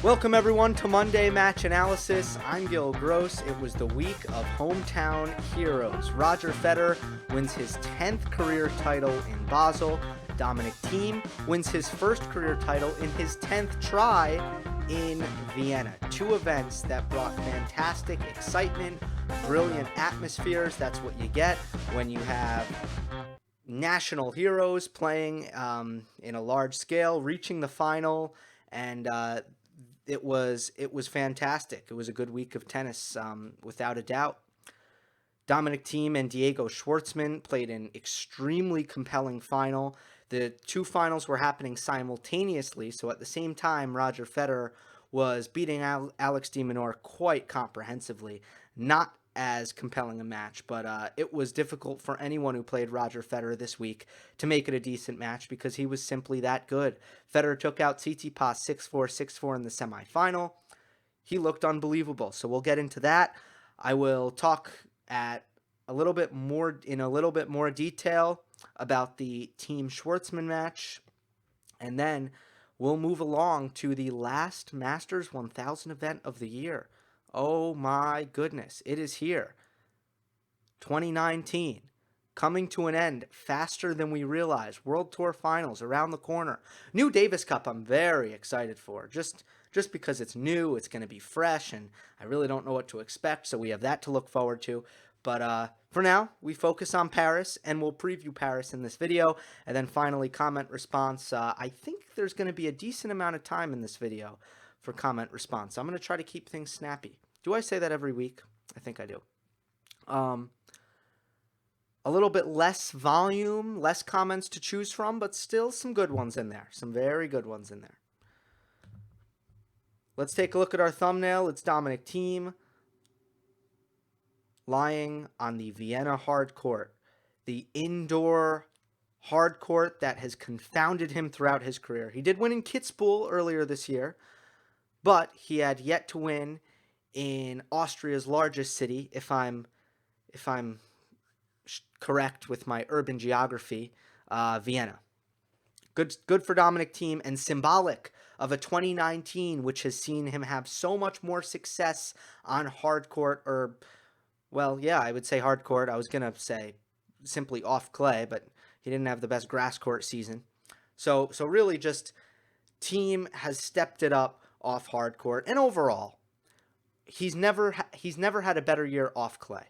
Welcome everyone to Monday Match Analysis. I'm Gill. It was the week of hometown heroes. Roger Federer wins his 10th career title in Basel. Dominic Thiem wins his first career title in his 10th try in Vienna. Two events that brought fantastic excitement, brilliant atmospheres. That's what you get when you have national heroes playing in a large scale, reaching the final, and it was fantastic. It was a good week of tennis, without a doubt. Dominic Thiem and Diego Schwartzman played an extremely compelling final. The two finals were happening simultaneously, so at the same time, Roger Federer was beating Alex de Minaur quite comprehensively. Not as compelling a match, but it was difficult for anyone who played Roger Federer this week to make it a decent match because he was simply that good. Federer took out Tsitsipas 6-4, 6-4 in the semifinal. He looked unbelievable, so we'll get into that. I will talk in a little bit more detail about the Thiem Schwartzman match, and then we'll move along to the last Masters 1000 event of the year. Oh my goodness, it is here. 2019, coming to an end faster than we realize. World Tour Finals around the corner. New Davis Cup I'm very excited for. Just because it's new, it's going to be fresh, and I really don't know what to expect, so we have that to look forward to. But for now, we focus on Paris, and we'll preview Paris in this video, and then finally comment response. I think there's going to be a decent amount of time in this video for comment response. I'm going to try to keep things snappy. Do I say that every week? I think I do. A little bit less volume, less comments to choose from, but still some good ones in there. Some very good ones in there. Let's take a look at our thumbnail. It's Dominic Thiem lying on the Vienna hard court, the indoor hard court that has confounded him throughout his career. He did win in Kitzbühel earlier this year, but he had yet to win in Austria's largest city, if I'm correct with my urban geography, Vienna. Good for Dominic Thiem, and symbolic of a 2019 which has seen him have so much more success on hard court, or, well, yeah, I would say hard court. I was going to say simply off clay, but he didn't have the best grass court season. So really just Thiem has stepped it up off hard court, and overall, he's never had a better year off clay.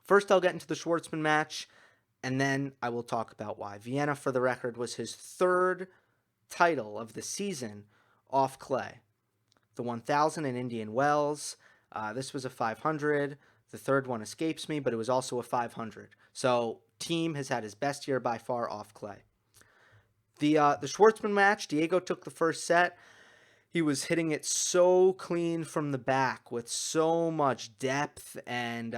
First, I'll get into the Schwartzman match, and then I will talk about why. Vienna, for the record, was his third title of the season off clay. The 1000 in Indian Wells. This was a 500. The third one escapes me, but it was also a 500. So Thiem has had his best year by far off clay. The Schwartzman match, Diego took the first set. He was hitting it so clean from the back with so much depth, and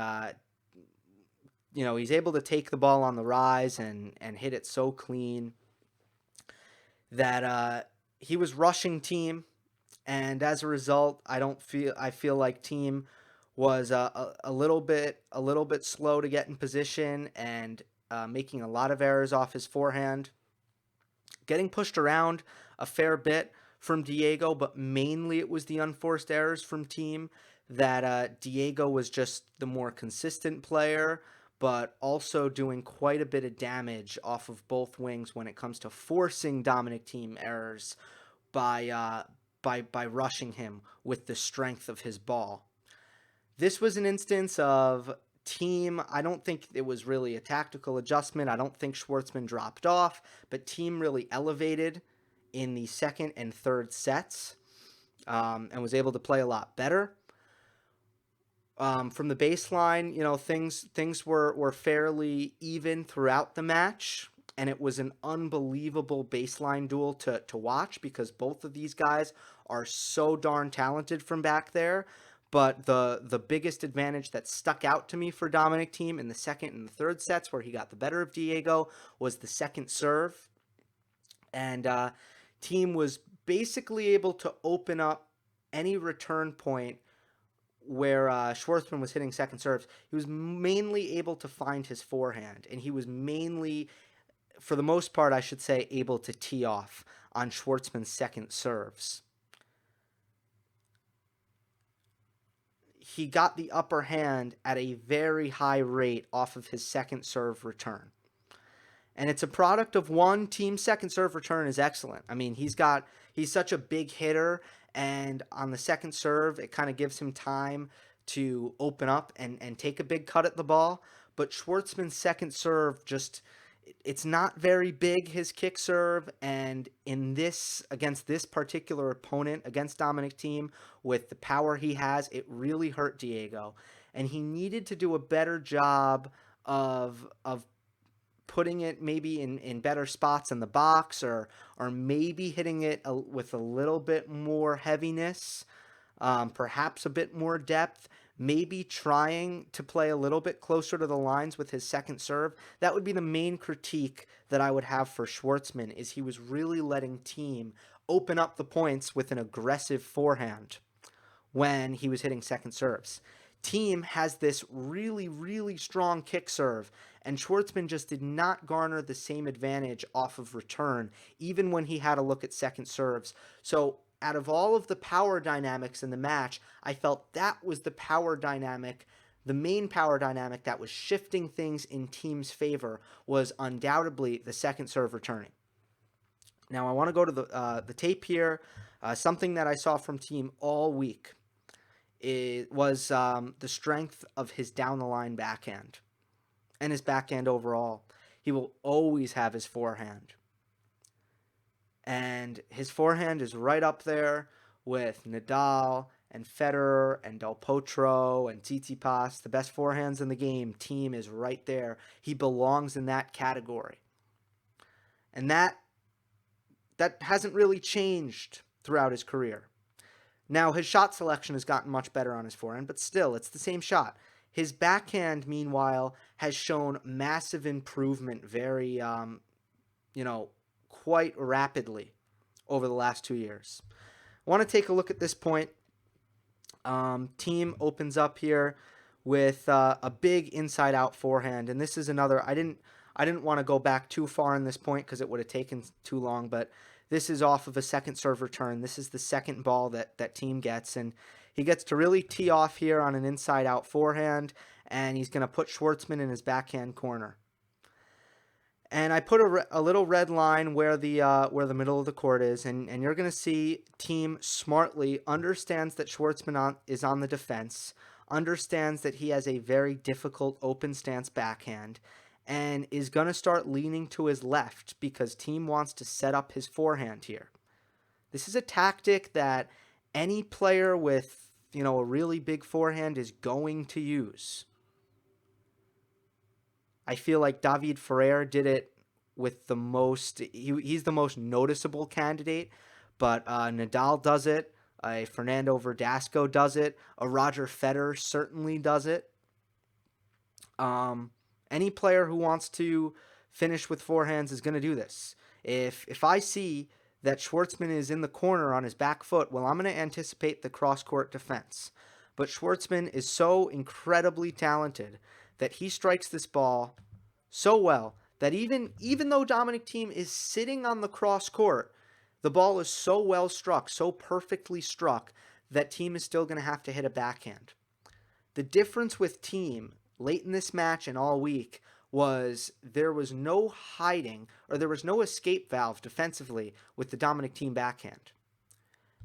he's able to take the ball on the rise and hit it so clean that he was rushing Thiem, and as a result, I feel like Thiem was a little bit slow to get in position and making a lot of errors off his forehand, getting pushed around a fair bit from Diego, but mainly it was the unforced errors from Thiem that Diego was just the more consistent player, but also doing quite a bit of damage off of both wings when it comes to forcing Dominic Thiem errors by rushing him with the strength of his ball. This was an instance of Thiem. I don't think it was really a tactical adjustment. I don't think Schwartzman dropped off, but Thiem really elevated in the second and third sets, and was able to play a lot better. From the baseline, things were fairly even throughout the match, and it was an unbelievable baseline duel to watch because both of these guys are so darn talented from back there. But the biggest advantage that stuck out to me for Dominic Thiem in the second and the third sets, where he got the better of Diego, was the second serve. And Thiem was basically able to open up any return point where Schwartzman was hitting second serves. He was mainly able to find his forehand, and he was mainly for the most part, I should say, able to tee off on Schwartzman's second serves. He got the upper hand at a very high rate off of his second serve return. And it's a product of one, Thiem's second serve return is excellent. I mean, he's such a big hitter, and on the second serve, it kind of gives him time to open up and take a big cut at the ball. But Schwartzman's second serve it's not very big, his kick serve, and against this particular opponent, against Dominic Thiem, with the power he has, it really hurt Diego. And he needed to do a better job of putting it maybe in better spots in the box, or maybe hitting it with a little bit more heaviness, perhaps a bit more depth, maybe trying to play a little bit closer to the lines with his second serve. That would be the main critique that I would have for Schwartzman, is he was really letting Thiem open up the points with an aggressive forehand when he was hitting second serves. Thiem has this really, really strong kick serve, and Schwartzman just did not garner the same advantage off of return, even when he had a look at second serves. So out of all of the power dynamics in the match, I felt that was the main power dynamic that was shifting things in Thiem's favor, was undoubtedly the second serve returning. Now I want to go to the tape here. Something that I saw from Thiem all week was the strength of his down-the-line backhand and his backhand overall. He will always have his forehand. And his forehand is right up there with Nadal and Federer and Del Potro and Tsitsipas, the best forehands in the game. Thiem is right there. He belongs in that category. And that hasn't really changed throughout his career. Now, his shot selection has gotten much better on his forehand, but still, it's the same shot. His backhand, meanwhile, has shown massive improvement very, quite rapidly over the last 2 years. I want to take a look at this point. Thiem opens up here with a big inside-out forehand, and this is another. I didn't want to go back too far in this point because it would have taken too long, but this is off of a second serve return. This is the second ball that Thiem gets, and he gets to really tee off here on an inside-out forehand, and he's going to put Schwartzman in his backhand corner. And I put a little red line where the middle of the court is, and you're going to see Thiem smartly understands that Schwartzman is on the defense, understands that he has a very difficult open stance backhand, and is going to start leaning to his left because Thiem wants to set up his forehand here. This is a tactic that any player with, a really big forehand is going to use. I feel like David Ferrer did it with the most, he's the most noticeable candidate, but Nadal does it, a Fernando Verdasco does it, a Roger Federer certainly does it. Any player who wants to finish with forehands is going to do this. If I see that Schwartzman is in the corner on his back foot, well, I'm going to anticipate the cross-court defense. But Schwartzman is so incredibly talented that he strikes this ball so well that even though Dominic Thiem is sitting on the cross-court, the ball is so well struck, so perfectly struck, that Thiem is still going to have to hit a backhand. The difference with Thiem late in this match and all week was there was no hiding, or there was no escape valve defensively with the Dominic Thiem backhand.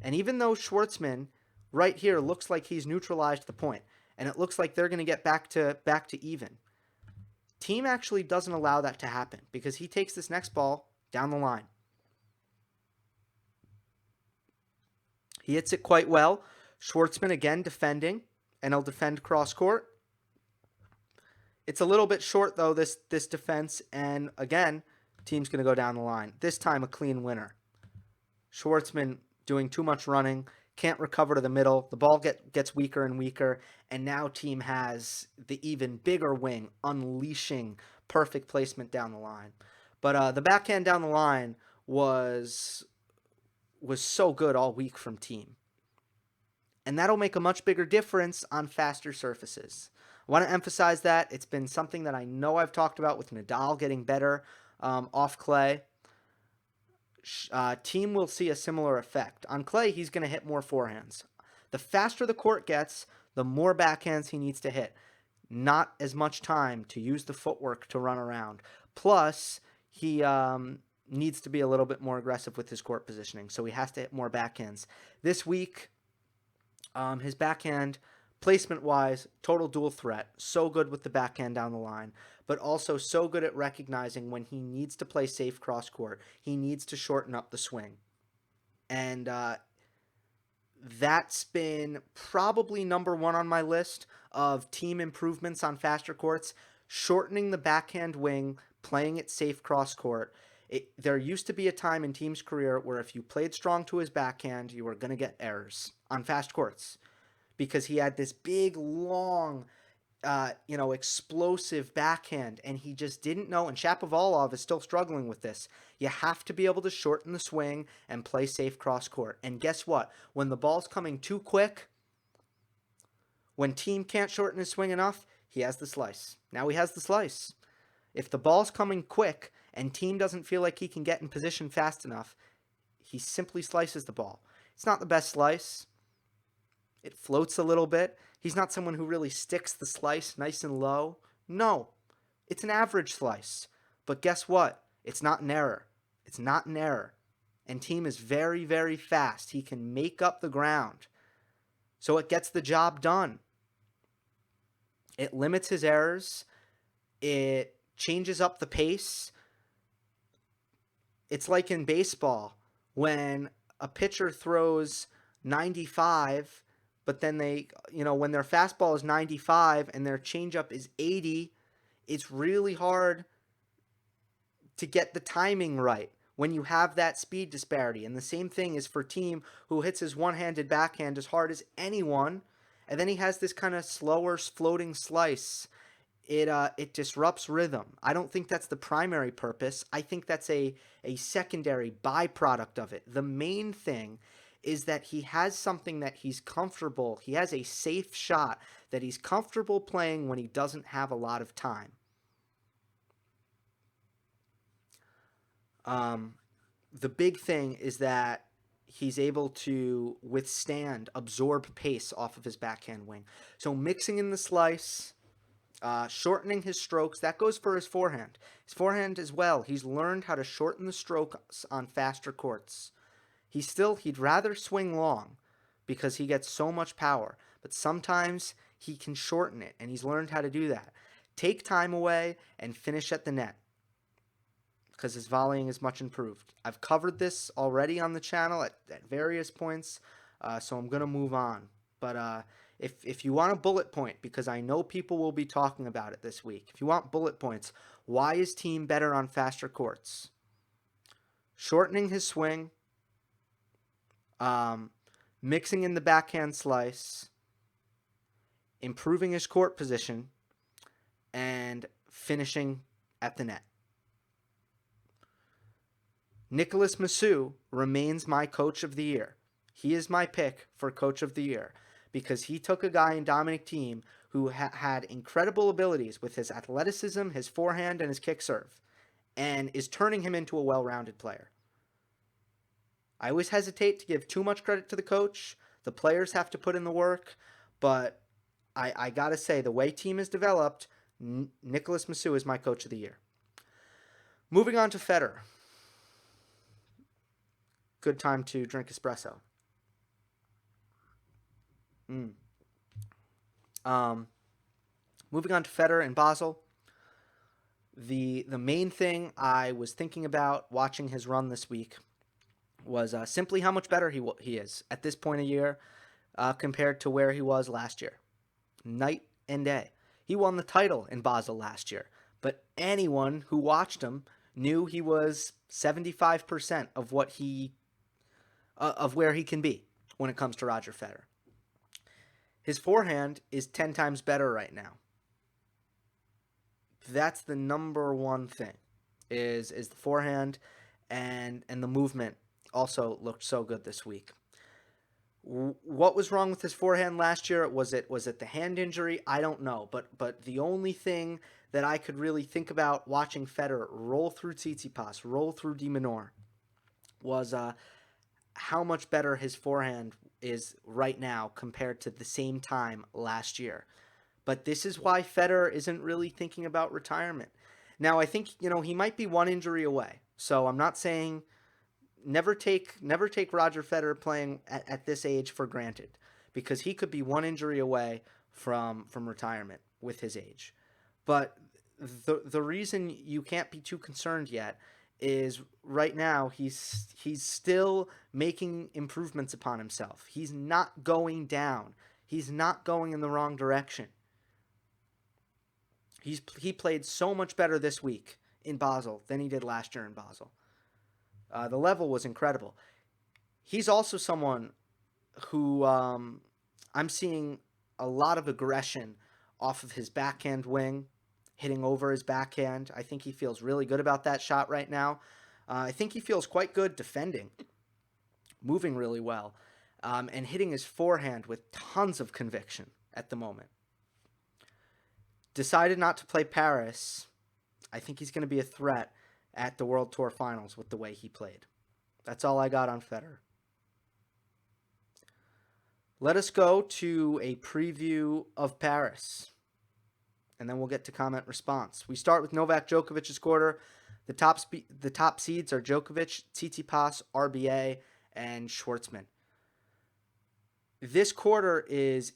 And even though Schwartzman right here looks like he's neutralized the point, and it looks like they're going to get back to even, Thiem actually doesn't allow that to happen because he takes this next ball down the line. He hits it quite well. Schwartzman again defending, and he'll defend cross court. It's a little bit short though, this defense, and again, Thiem's going to go down the line. This time a clean winner. Schwartzman doing too much running, can't recover to the middle. The ball gets weaker and weaker, and now Thiem has the even bigger wing, unleashing perfect placement down the line. But the backhand down the line was so good all week from Thiem. And that'll make a much bigger difference on faster surfaces. I want to emphasize that. It's been something that I know I've talked about with Nadal getting better off clay. Thiem will see a similar effect. On clay, he's going to hit more forehands. The faster the court gets, the more backhands he needs to hit. Not as much time to use the footwork to run around. Plus, he needs to be a little bit more aggressive with his court positioning, so he has to hit more backhands. This week, his backhand, placement-wise, total dual threat. So good with the backhand down the line, but also so good at recognizing when he needs to play safe cross-court. He needs to shorten up the swing. And that's been probably number one on my list of team improvements on faster courts. Shortening the backhand wing, playing it safe cross-court. There used to be a time in Thiem's career where if you played strong to his backhand, you were going to get errors on fast courts because he had this big, long, explosive backhand, and he just didn't know. And Shapovalov is still struggling with this. You have to be able to shorten the swing and play safe cross court. And guess what? When the ball's coming too quick, when Thiem can't shorten his swing enough, he has the slice. Now he has the slice. If the ball's coming quick and Thiem doesn't feel like he can get in position fast enough, he simply slices the ball. It's not the best slice. It floats a little bit. He's not someone who really sticks the slice nice and low. No, it's an average slice. But guess what? It's not an error. It's not an error. And Thiem is very, very fast. He can make up the ground. So it gets the job done. It limits his errors. It changes up the pace. It's like in baseball when a pitcher throws 95, but then when their fastball is 95 and their changeup is 80, it's really hard to get the timing right when you have that speed disparity. And the same thing is for Thiem, who hits his one-handed backhand as hard as anyone, and then he has this kind of slower floating slice. It disrupts rhythm. I don't think that's the primary purpose. I think that's a secondary byproduct of it. The main thing is that he has something that he's comfortable. He has a safe shot that he's comfortable playing when he doesn't have a lot of time. The big thing is that he's able to absorb pace off of his backhand wing. So mixing in the slice, shortening his strokes, that goes for his forehand. His forehand as well. He's learned how to shorten the strokes on faster courts. He'd rather swing long because he gets so much power, but sometimes he can shorten it, and he's learned how to do that. Take time away and finish at the net because his volleying is much improved. I've covered this already on the channel at various points, so I'm going to move on. But if you want a bullet point, because I know people will be talking about it this week, if you want bullet points, why is Thiem better on faster courts? Shortening his swing, mixing in the backhand slice, improving his court position, and finishing at the net. Nicolas Massu remains my coach of the year. He is my pick for coach of the year because he took a guy in Dominic Thiem who had incredible abilities with his athleticism, his forehand, and his kick serve, and is turning him into a well-rounded player. I always hesitate to give too much credit to the coach. The players have to put in the work, but I gotta say, the way Thiem is developed, Nicolas Massu is my coach of the year. Moving on to Federer. Good time to drink espresso. Moving on to Federer in Basel. The main thing I was thinking about watching his run this week was simply how much better he is at this point of year compared to where he was last year. Night and day. He won the title in Basel last year, but anyone who watched him knew he was 75% of where he can be when it comes to Roger Federer. His forehand is 10 times better right now. That's the number one thing, is the forehand, and the movement also looked so good this week. What was wrong with his forehand last year? Was it the hand injury? I don't know, but the only thing that I could really think about watching Federer roll through Tsitsipas, roll through de Minaur, was how much better his forehand is right now compared to the same time last year. But this is why Federer isn't really thinking about retirement. Now, I think, he might be one injury away. So I'm not saying never take Roger Federer playing at this age for granted, because he could be one injury away from retirement with his age. But the reason you can't be too concerned yet is right now he's still making improvements upon himself. He's not going down. He's not going in the wrong direction. He played so much better this week in Basel than he did last year in Basel. The level was incredible. He's also someone who I'm seeing a lot of aggression off of his backhand wing, hitting over his backhand. I think he feels really good about that shot right now. I think he feels quite good defending, moving really well, and hitting his forehand with tons of conviction at the moment. Decided not to play Paris. I think he's going to be a threat at the World Tour Finals with the way he played. That's all I got on Federer. Let us go to a preview of Paris, and then we'll get to comment response. We start with Novak Djokovic's quarter. The top seeds are Djokovic, Tsitsipas, RBA, and Schwartzman. This quarter it's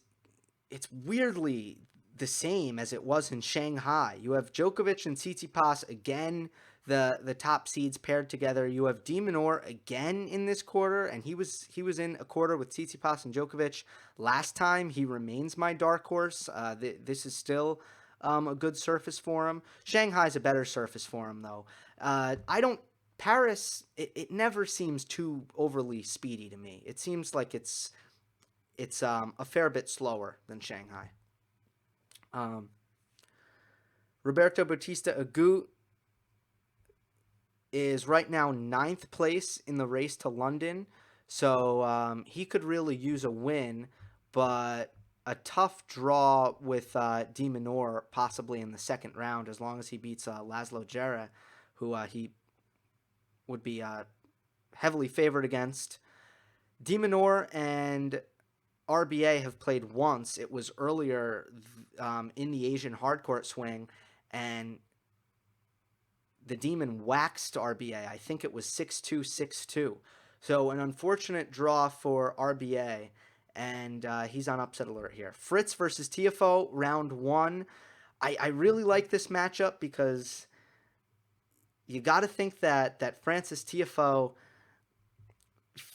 weirdly the same as it was in Shanghai. You have Djokovic and Tsitsipas again, the top seeds paired together. You have de Minaur again in this quarter, and he was in a quarter with Tsitsipas and Djokovic last time. He remains my dark horse. This is still a good surface for him. Shanghai's a better surface for him, though. Paris, it never seems too overly speedy to me. It seems like it's a fair bit slower than Shanghai. Roberto Bautista Agut is right now 9th place in the race to London, so he could really use a win, but a tough draw with de Minaur possibly in the second round, as long as he beats Laszlo Djere, who he would be heavily favored against. De Minaur and RBA have played once. It was earlier in the Asian hardcourt swing, and the Demon waxed RBA. I think it was 6-2, 6-2. So an unfortunate draw for RBA, and he's on upset alert here. Fritz versus Tiafoe, round 1. I really like this matchup because you got to think that Frances Tiafoe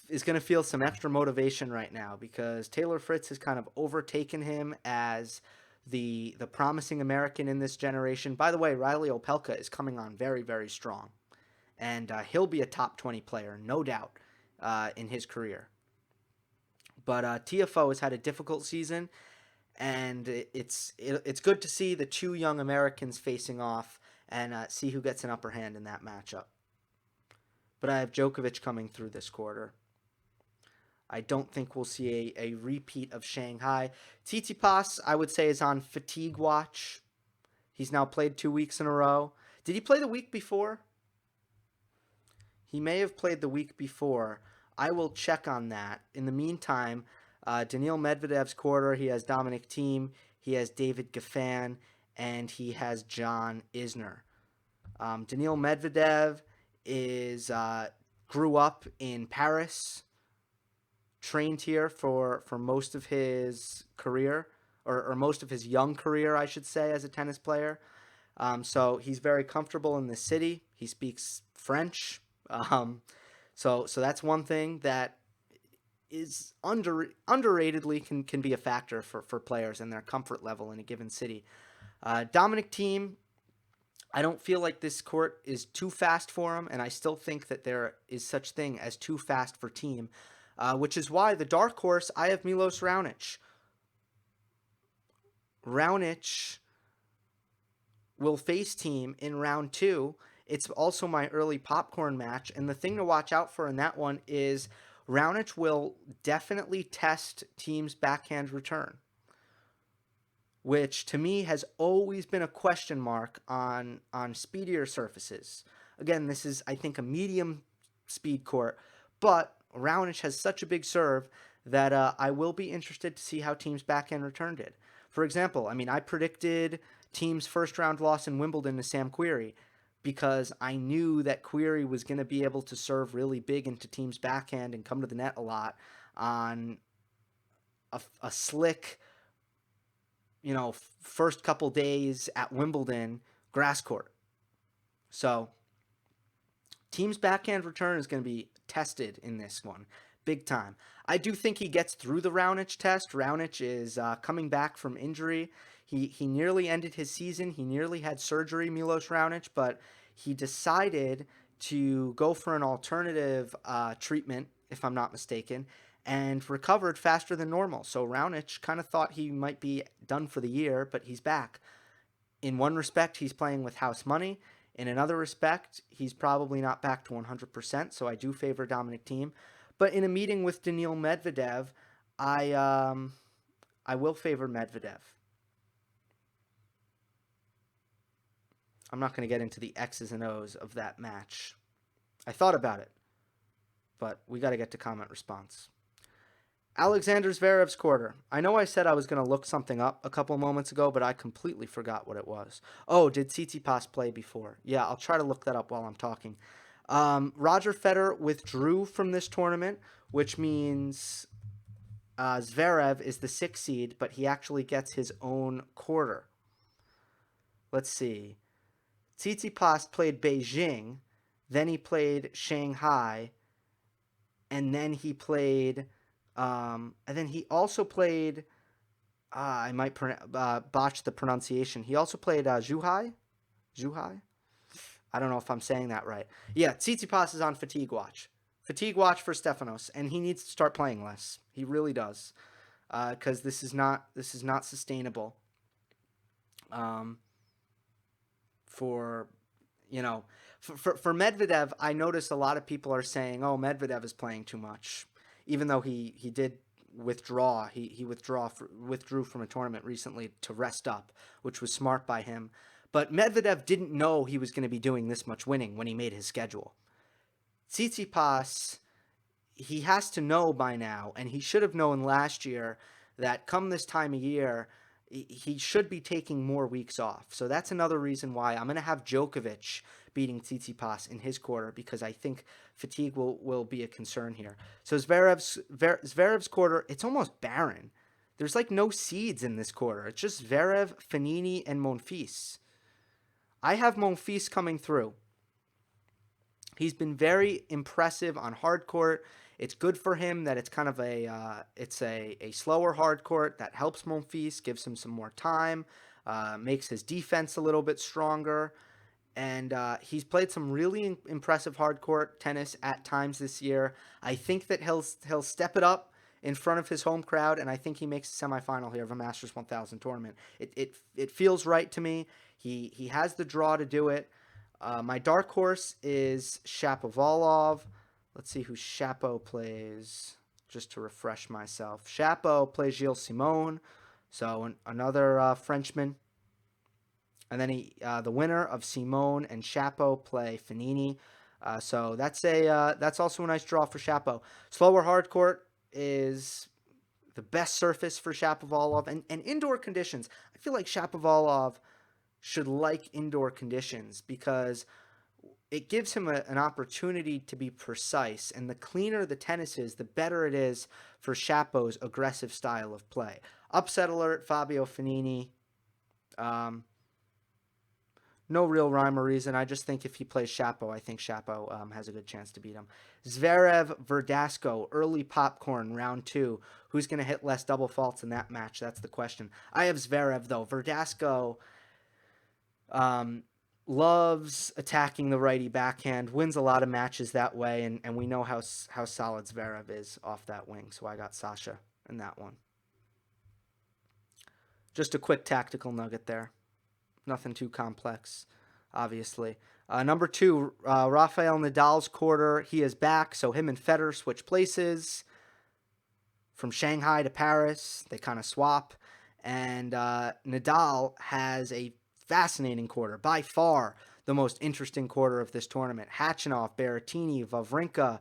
is going to feel some extra motivation right now, because Taylor Fritz has kind of overtaken him as the promising American in this generation. By the way, Riley Opelka is coming on very, very strong, and he'll be a top 20 player, no doubt, in his career. But Tiafoe has had a difficult season, and it's good to see the two young Americans facing off and see who gets an upper hand in that matchup. But I have Djokovic coming through this quarter. I don't think we'll see a repeat of Shanghai. Tsitsipas, I would say, is on fatigue watch. He's now played 2 weeks in a row. Did he play the week before? He may have played the week before. I will check on that. In the meantime, Daniil Medvedev's quarter, he has Dominic Thiem, he has David Goffin, and he has John Isner. Daniil Medvedev grew up in Paris, trained here for most of his career, or most of his young career, I should say, as a tennis player. So he's very comfortable in the city. He speaks French. So that's one thing that is underratedly can be a factor for players and their comfort level in a given city. Dominic Thiem, I don't feel like this court is too fast for him, and I still think that there is such thing as too fast for Thiem, which is why the dark horse, I have Milos Raonic. Raonic will face Thiem in round 2. It's also my early popcorn match, and the thing to watch out for in that one is Raonic will definitely test Thiem's backhand return. which to me has always been a question mark on speedier surfaces. Again, this is, I think, a medium speed court, but Raonic has such a big serve that I will be interested to see how Thiem's backhand return did. For example, I mean, I predicted Thiem's first round loss in Wimbledon to Sam Querrey because I knew that Querrey was going to be able to serve really big into Thiem's backhand and come to the net a lot on a slick, first couple days at Wimbledon grass court. So Thiem's backhand return is going to be tested in this one, big time. I do think he gets through the Raonic test. Raonic is coming back from injury. He nearly ended his season. He nearly had surgery, Milos Raonic, but he decided to go for an alternative treatment, if I'm not mistaken, and recovered faster than normal. So Raonic kind of thought he might be done for the year, but he's back. In one respect, he's playing with house money. In another respect, he's probably not back to 100%, so I do favor Dominic Thiem. But in a meeting with Daniil Medvedev, I will favor Medvedev. I'm not going to get into the X's and O's of that match. I thought about it, but we got to get to comment response. Alexander Zverev's quarter. I know I said I was going to look something up a couple moments ago, but I completely forgot what it was. Oh, did Tsitsipas play before? Yeah, I'll try to look that up while I'm talking. Roger Federer withdrew from this tournament, which means Zverev is the 6th seed, but he actually gets his own quarter. Let's see. Tsitsipas played Beijing, then he played Shanghai, and then he played... and then he also played, I might botch the pronunciation. He also played Zhuhai? I don't know if I'm saying that right. Yeah, Tsitsipas is on fatigue watch. Fatigue watch for Stefanos, and he needs to start playing less. He really does, because this is not sustainable. For Medvedev, I notice a lot of people are saying, "Oh, Medvedev is playing too much." Even though he did withdraw, he withdrew from a tournament recently to rest up, which was smart by him. But Medvedev didn't know he was going to be doing this much winning when he made his schedule. Tsitsipas, he has to know by now, and he should have known last year, that come this time of year, he should be taking more weeks off. So that's another reason why I'm going to have Djokovic beating Tsitsipas in his quarter, because I think fatigue will be a concern here. So Zverev's quarter, it's almost barren. There's like no seeds in this quarter. It's just Zverev, Fognini, and Monfils. I have Monfils coming through. He's been very impressive on hard court. It's good for him that it's kind of a slower hard court that helps Monfils, gives him some more time, makes his defense a little bit stronger. And he's played some really impressive hard court tennis at times this year. I think that he'll step it up in front of his home crowd, and I think he makes the semifinal here of a Masters 1000 tournament. It feels right to me. He has the draw to do it. My dark horse is Shapovalov. Let's see who Shapo plays, just to refresh myself. Shapo plays Gilles Simon, so another Frenchman. And then the winner of Simon and Shapo play Fognini. So that's also a nice draw for Shapo. Slower hard court is the best surface for Shapovalov. And indoor conditions, I feel like Shapovalov should like indoor conditions because it gives him an opportunity to be precise. And the cleaner the tennis is, the better it is for Shapo's aggressive style of play. Upset alert, Fabio Fognini. No real rhyme or reason. I just think if he plays Shapo, I think Shapo has a good chance to beat him. Zverev, Verdasco, early popcorn, round 2. Who's going to hit less double faults in that match? That's the question. I have Zverev, though. Verdasco loves attacking the righty backhand, wins a lot of matches that way, and we know how solid Zverev is off that wing, so I got Sasha in that one. Just a quick tactical nugget there. Nothing too complex, obviously. Number 2, Rafael Nadal's quarter. He is back, so him and Federer switch places. From Shanghai to Paris, they kind of swap. And Nadal has a fascinating quarter, by far the most interesting quarter of this tournament. Khachanov, Berrettini, Wawrinka.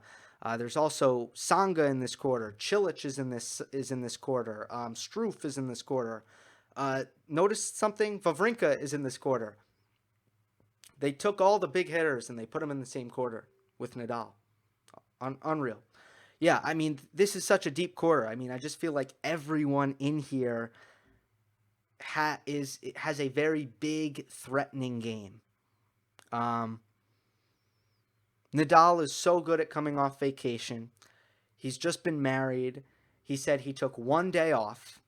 There's also Tsonga in this quarter. Cilic is in this quarter. Struff is in this quarter. Notice something? Wawrinka is in this quarter. They took all the big hitters and they put them in the same quarter with Nadal. Unreal. Yeah, I mean, this is such a deep quarter. I mean, I just feel like everyone in here has a very big, threatening game. Nadal is so good at coming off vacation. He's just been married. He said he took one day off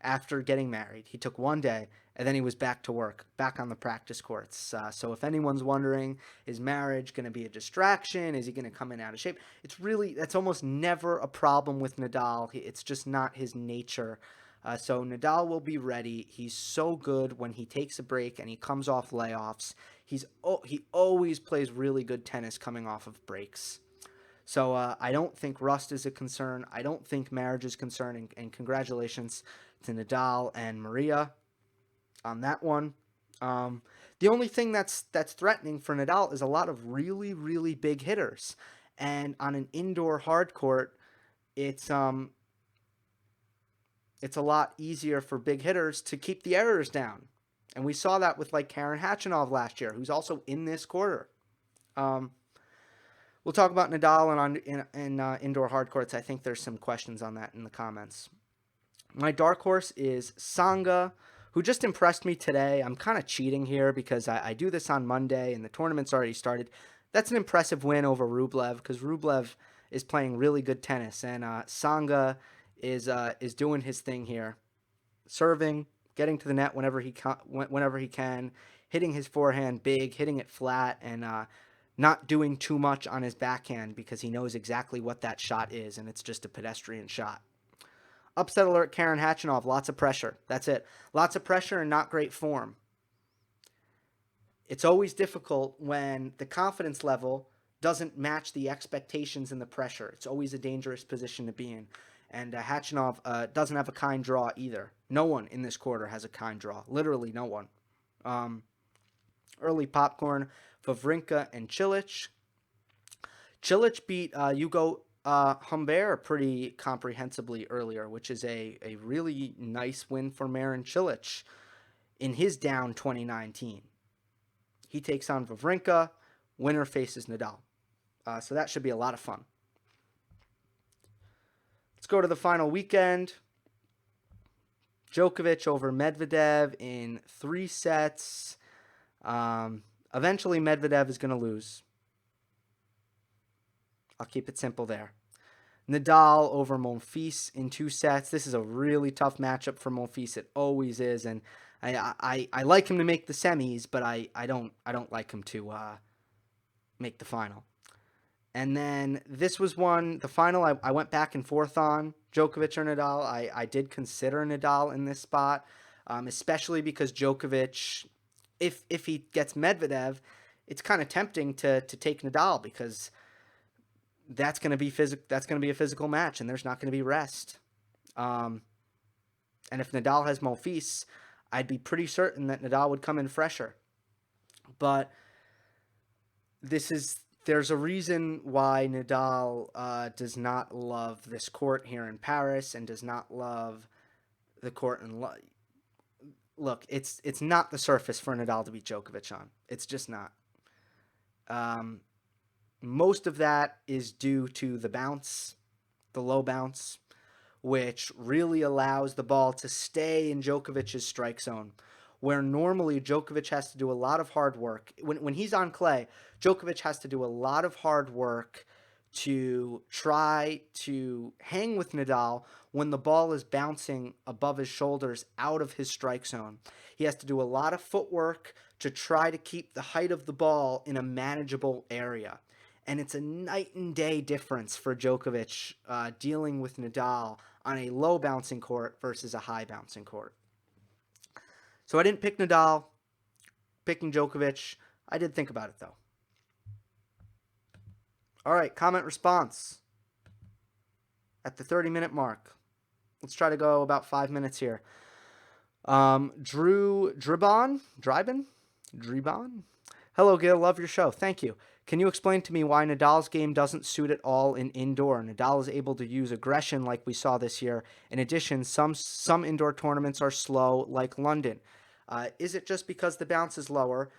after getting married. He took one day, and then he was back to work, back on the practice courts. So if anyone's wondering, is marriage going to be a distraction? Is he going to come in out of shape? That's almost never a problem with Nadal. It's just not his nature. So Nadal will be ready. He's so good when he takes a break and he comes off layoffs. He always plays really good tennis coming off of breaks. So I don't think rust is a concern. I don't think marriage is a concern. And congratulations to Nadal and Maria on that one. The only thing that's threatening for Nadal is a lot of really, really big hitters. And on an indoor hard court, it's a lot easier for big hitters to keep the errors down. And we saw that with like Karen Khachanov last year, who's also in this quarter. We'll talk about Nadal in indoor hard courts. I think there's some questions on that in the comments. My dark horse is Tsonga, who just impressed me today. I'm kind of cheating here because I do this on Monday and the tournament's already started. That's an impressive win over Rublev because Rublev is playing really good tennis, and Tsonga is doing his thing here, serving, getting to the net whenever he can, hitting his forehand big, hitting it flat, and not doing too much on his backhand because he knows exactly what that shot is, and it's just a pedestrian shot. Upset alert, Karen Khachanov. Lots of pressure. That's it. Lots of pressure and not great form. It's always difficult when the confidence level doesn't match the expectations and the pressure. It's always a dangerous position to be in. And Khachanov doesn't have a kind draw either. No one in this quarter has a kind draw. Literally no one. Early popcorn, Wawrinka and Cilic. Cilic beat Hugo Humbert pretty comprehensively earlier, which is a really nice win for Marin Cilic in his down 2019. He takes on Wawrinka. Winner faces Nadal. So that should be a lot of fun. Let's go to the final weekend. Djokovic over Medvedev in 3 sets. Eventually, Medvedev is going to lose. I'll keep it simple there. Nadal over Monfils in 2 sets. This is a really tough matchup for Monfils. It always is, and I like him to make the semis, but I don't like him to make the final. And then this was the final I went back and forth on, Djokovic or Nadal. I did consider Nadal in this spot, especially because Djokovic, if he gets Medvedev, it's kind of tempting to take Nadal because that's going to be a physical match, and there's not going to be rest. And if Nadal has Monfils, I'd be pretty certain that Nadal would come in fresher. But there's a reason why Nadal does not love this court here in Paris and does not love the court in Look, it's not the surface for Nadal to beat Djokovic on. It's just not. Most of that is due to the bounce, the low bounce, which really allows the ball to stay in Djokovic's strike zone, where normally Djokovic has to do a lot of hard work. When he's on clay, Djokovic has to do a lot of hard work to try to hang with Nadal when the ball is bouncing above his shoulders out of his strike zone. He has to do a lot of footwork to try to keep the height of the ball in a manageable area. And it's a night and day difference for Djokovic dealing with Nadal on a low bouncing court versus a high bouncing court. So I didn't pick Nadal, picking Djokovic. I did think about it though. All right, comment response at the 30-minute mark. Let's try to go about 5 minutes here. Dribon. Hello, Gil. Love your show. Thank you. Can you explain to me why Nadal's game doesn't suit at all in indoor? Nadal is able to use aggression like we saw this year. In addition, some indoor tournaments are slow, like London. Is it just because the bounce is lower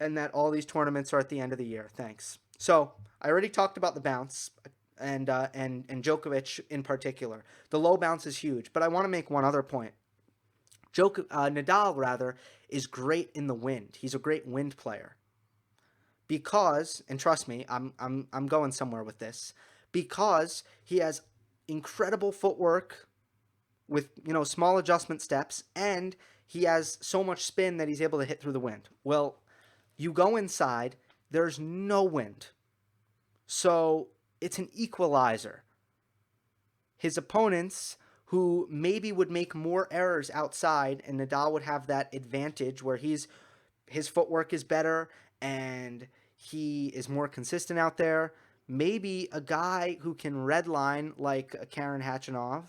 and that all these tournaments are at the end of the year? Thanks. So I already talked about the bounce and Djokovic in particular. The low bounce is huge, but I want to make one other point. Nadal rather is great in the wind. He's a great wind player because, and trust me, I'm going somewhere with this, because he has incredible footwork with small adjustment steps, and he has so much spin that he's able to hit through the wind. Well, you go inside, there's no wind, so it's an equalizer. His opponents, who maybe would make more errors outside, and Nadal would have that advantage where his footwork is better and he is more consistent out there. Maybe a guy who can redline like a Karen Khachanov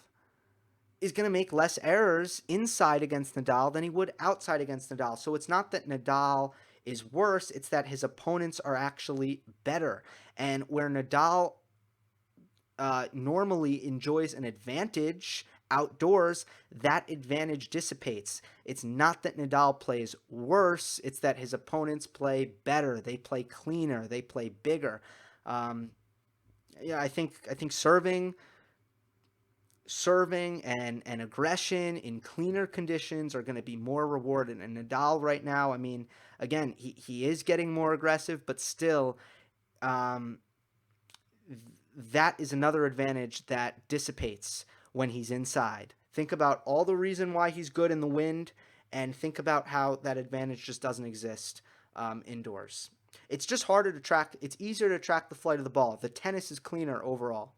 is going to make less errors inside against Nadal than he would outside against Nadal. So it's not that Nadal is worse, it's that his opponents are actually better. And where Nadal normally enjoys an advantage outdoors, that advantage dissipates. It's not that Nadal plays worse, it's that his opponents play better, they play cleaner, they play bigger. I think serving and aggression in cleaner conditions are going to be more rewarded. And Nadal right now, I mean, again, he is getting more aggressive, but still, that is another advantage that dissipates when he's inside. Think about all the reason why he's good in the wind, and think about how that advantage just doesn't exist indoors. It's just harder to track. It's easier to track the flight of the ball. The tennis is cleaner overall.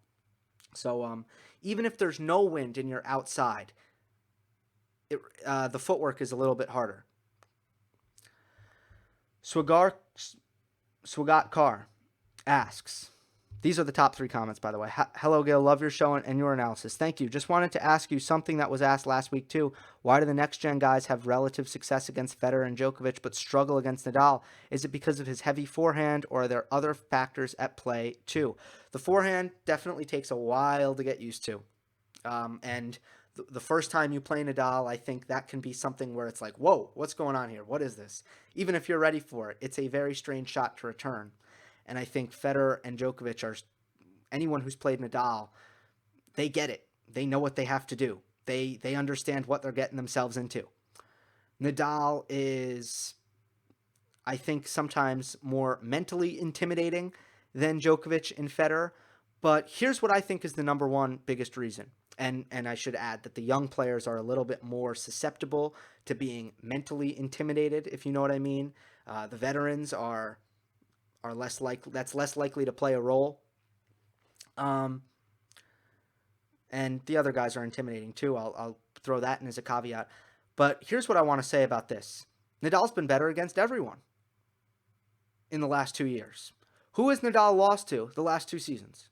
So even if there's no wind and you're outside, the footwork is a little bit harder. Swagat Carr asks, these are the top 3 comments, by the way. Hello, Gail. Love your show and your analysis. Thank you. Just wanted to ask you something that was asked last week, too. Why do the next-gen guys have relative success against Federer and Djokovic but struggle against Nadal? Is it because of his heavy forehand, or are there other factors at play, too? The forehand definitely takes a while to get used to. And the first time you play Nadal, I think that can be something where it's like, whoa, what's going on here? What is this? Even if you're ready for it, it's a very strange shot to return. And I think Federer and Djokovic are, anyone who's played Nadal, they get it. They know what they have to do. They understand what they're getting themselves into. Nadal is, I think, sometimes more mentally intimidating than Djokovic and Federer. But here's what I think is the number one biggest reason. And I should add that the young players are a little bit more susceptible to being mentally intimidated, if you know what I mean. The veterans are less likely to play a role. And the other guys are intimidating too. I'll throw that in as a caveat. But here's what I want to say about this. Nadal's been better against everyone in the last 2 years. Who has Nadal lost to the last 2 seasons?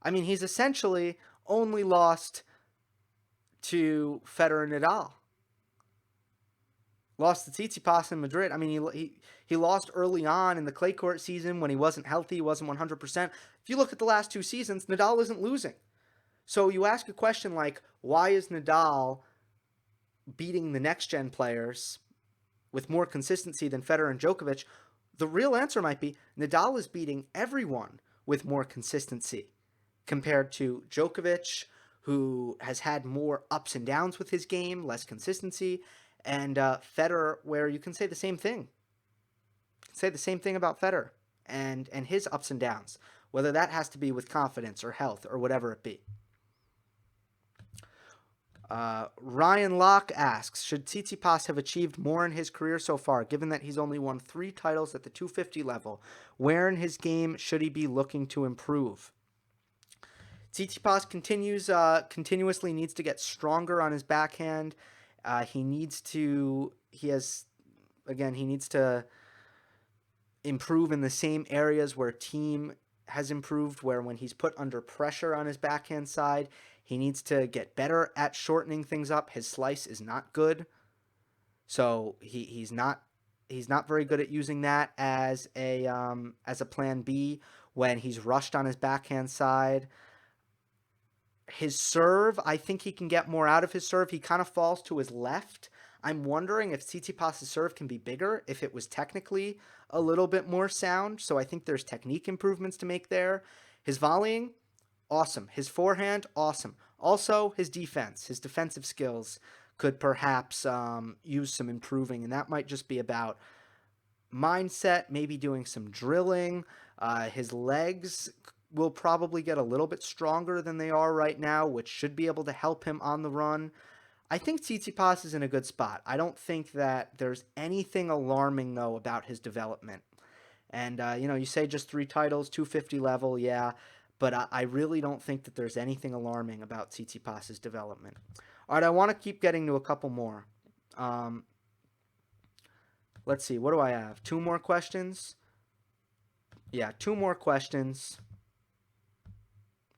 I mean, he's essentially only lost to Federer and Nadal. Lost to Tsitsipas in Madrid. I mean, he lost early on in the clay court season when he wasn't healthy, he wasn't 100%. If you look at the last 2 seasons, Nadal isn't losing. So you ask a question like, why is Nadal beating the next-gen players with more consistency than Federer and Djokovic? The real answer might be Nadal is beating everyone with more consistency compared to Djokovic, who has had more ups and downs with his game, less consistency, and Federer, where you can say the same thing. Say the same thing about Federer and his ups and downs, whether that has to be with confidence or health or whatever it be. Ryan Locke asks, should Tsitsipas have achieved more in his career so far, given that he's only won 3 titles at the 250 level? Where in his game should he be looking to improve? Tsitsipas continuously needs to get stronger on his backhand. He needs to improve in the same areas where Thiem has improved, where when he's put under pressure on his backhand side, He needs to get better at shortening things up. His slice is not good, so he's not very good at using that as a plan B when he's rushed on his backhand side. His serve, I think he can get more out of his serve. He kind of falls to his left. I'm wondering if Tsitsipas' serve can be bigger, if it was technically a little bit more sound. So I think there's technique improvements to make there. His volleying, awesome. His forehand, awesome. Also, his defense, his defensive skills could perhaps use some improving, and that might just be about mindset, maybe doing some drilling. His legs will probably get a little bit stronger than they are right now, which should be able to help him on the run. I think Tsitsipas is in a good spot. I don't think that there's anything alarming, though, about his development. And, you say just 3 titles, 250 level, yeah, but I really don't think that there's anything alarming about Tsitsipas' development. All right, I want to keep getting to a couple more. Let's see, what do I have? 2 more questions? Yeah, 2 more questions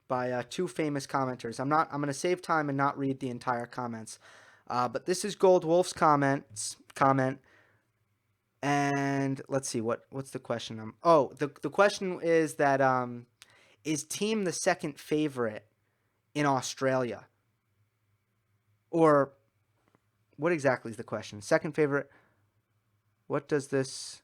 by 2 famous commenters. I'm going to save time and not read the entire comments. But this is Gold Wolf's comment. And let's see, what's the question? The question is that is Thiem the second favorite in Australia? Or what exactly is the question? Second favorite? What does this...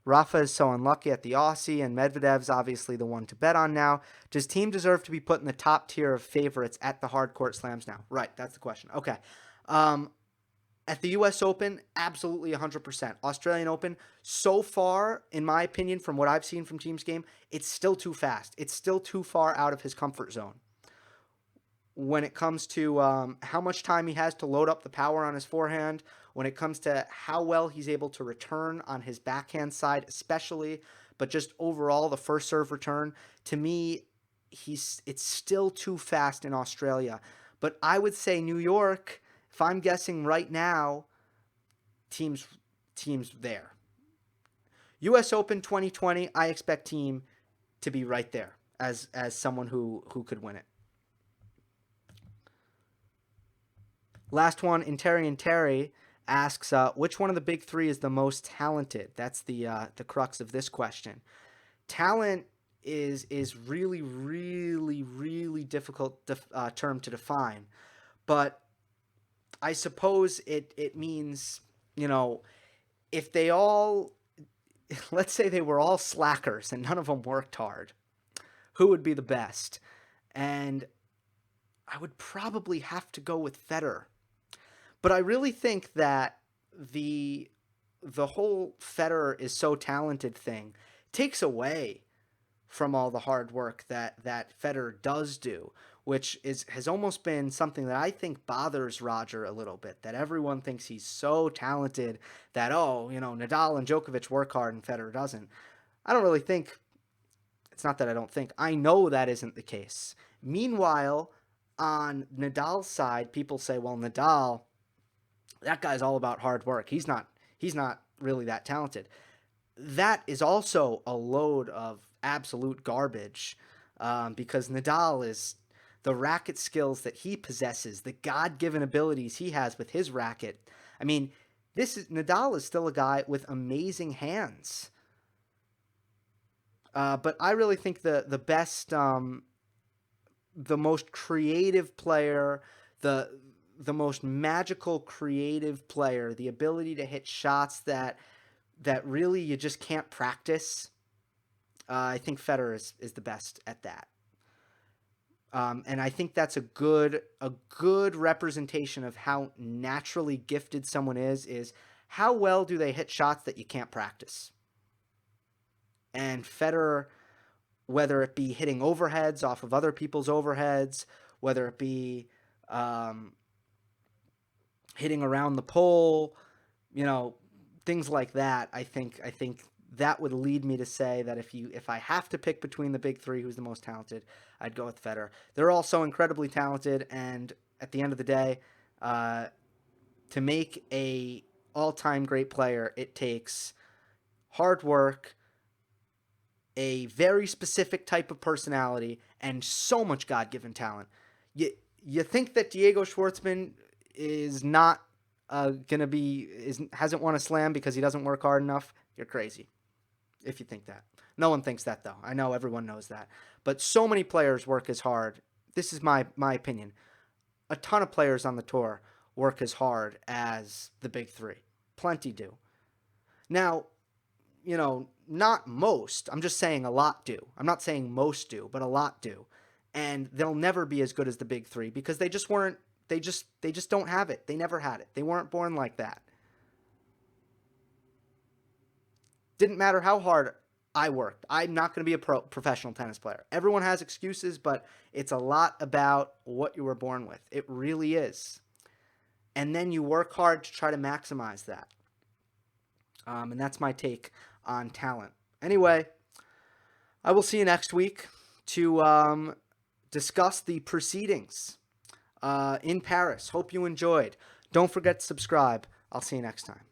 Rafa is so unlucky at the Aussie, and Medvedev's obviously the one to bet on now. Does Thiem deserve to be put in the top tier of favorites at the hard court slams now? Right, that's the question. Okay. At the U.S. Open, absolutely 100%. Australian Open, so far, in my opinion, from what I've seen from Thiem's game, it's still too fast. It's still too far out of his comfort zone. When it comes to how much time he has to load up the power on his forehand, when it comes to how well he's able to return on his backhand side especially, but just overall the first serve return, to me, it's still too fast in Australia. But I would say New York, if I'm guessing right now, Thiem's there. U.S. Open 2020, I expect Thiem to be right there as someone who could win it. Last one, Terry asks, which one of the big 3 is the most talented? That's the crux of this question. Talent is really, really, really difficult term to define, but I suppose it means, if they all, let's say they were all slackers and none of them worked hard, who would be the best? And I would probably have to go with Federer. But I really think that the whole Federer is so talented thing takes away from all the hard work that Federer does do, which has almost been something that I think bothers Roger a little bit, that everyone thinks he's so talented that, Nadal and Djokovic work hard and Federer doesn't. I don't really think, it's not that I don't think, I know that isn't the case. Meanwhile, on Nadal's side, people say, well, Nadal, that guy's all about hard work. He's not really that talented. That is also a load of absolute garbage, because Nadal is the racket skills that he possesses, the God-given abilities he has with his racket. I mean, Nadal is still a guy with amazing hands. But I really think the best, the most creative player, the most magical creative player, the ability to hit shots that really you just can't practice. I think Federer is the best at that. And I think that's a good representation of how naturally gifted someone is how well do they hit shots that you can't practice. And Federer, whether it be hitting overheads off of other people's overheads, whether it be hitting around the pole, things like that, I think that would lead me to say that if I have to pick between the big 3 who's the most talented, I'd go with Federer. They're all so incredibly talented, and at the end of the day, to make a all-time great player, it takes hard work, a very specific type of personality, and so much God-given talent. You think that Diego Schwartzman is not hasn't won a slam because he doesn't work hard enough? You're crazy if you think that. No one thinks that, though. I know everyone knows that. But so many players work as hard. This is my opinion. A ton of players on the tour work as hard as the big three. Plenty do. Now, not most. I'm just saying a lot do. I'm not saying most do, but a lot do. And they'll never be as good as the big three because they just weren't. They just don't have it. They never had it. They weren't born like that. Didn't matter how hard I worked. I'm not going to be a professional tennis player. Everyone has excuses, but it's a lot about what you were born with. It really is. And then you work hard to try to maximize that. And that's my take on talent. Anyway, I will see you next week to discuss the proceedings in Paris. Hope you enjoyed. Don't forget to subscribe. I'll see you next time.